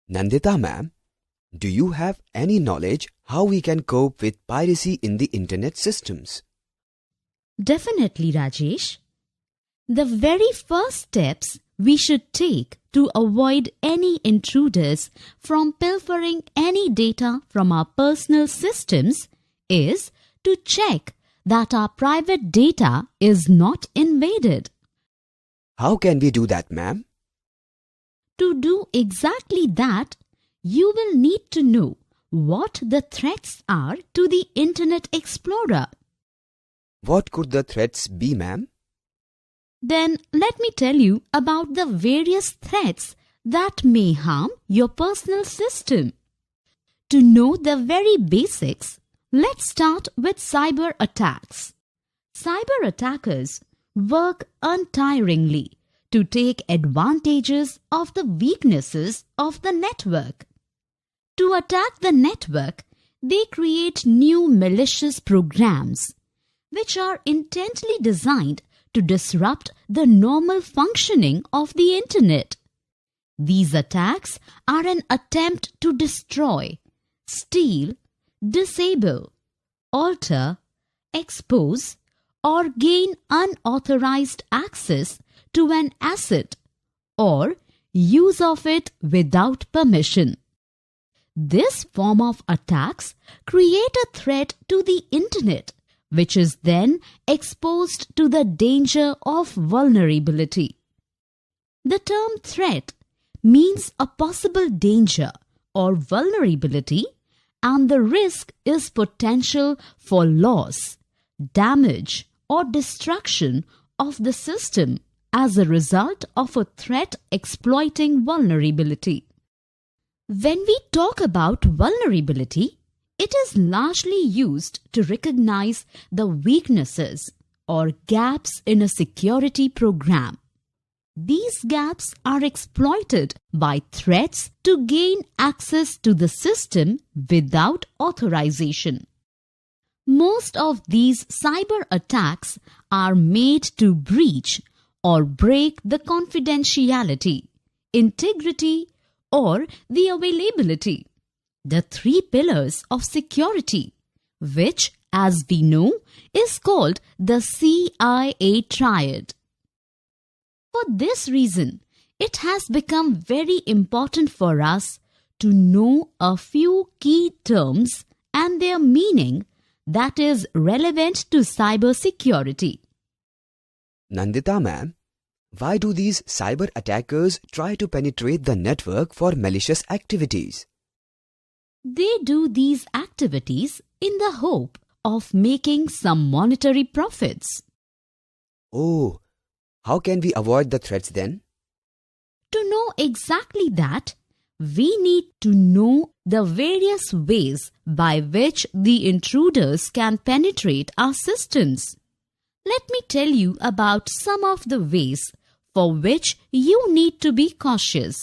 Nandita ma'am, do you have any knowledge how we can cope with piracy in the internet systems? Definitely, Rajesh. The very first steps we should take to avoid any intruders from pilfering any data from our personal systems is to check that our private data is not invaded. How can we do that, ma'am? To do exactly that, you will need to know what the threats are to the Internet Explorer. What could the threats be, ma'am? Then let me tell you about the various threats that may harm your personal system. To know the very basics, let's start with cyber attacks. Cyber attackers work untiringly to take advantages of the weaknesses of the network. To attack the network, they create new malicious programs, which are intently designed to disrupt the normal functioning of the Internet. These attacks are an attempt to destroy, steal, disable, alter, expose, or gain unauthorized access to an asset or use of it without permission. This form of attacks create a threat to the Internet, which is then exposed to the danger of vulnerability. The term threat means a possible danger or vulnerability, and the risk is potential for loss, damage, or destruction of the system as a result of a threat exploiting vulnerability. When we talk about vulnerability, it is largely used to recognize the weaknesses or gaps in a security program. These gaps are exploited by threats to gain access to the system without authorization. Most of these cyber attacks are made to breach or break the confidentiality, integrity, or the availability, the three pillars of security, which, as we know, is called the CIA triad. For this reason, it has become very important for us to know a few key terms and their meaning that is relevant to cybersecurity. Nandita ma'am, why do these cyber attackers try to penetrate the network for malicious activities? They do these activities in the hope of making some monetary profits. Oh, how can we avoid the threats then? To know exactly that, we need to know the various ways by which the intruders can penetrate our systems. Let me tell you about some of the ways for which you need to be cautious.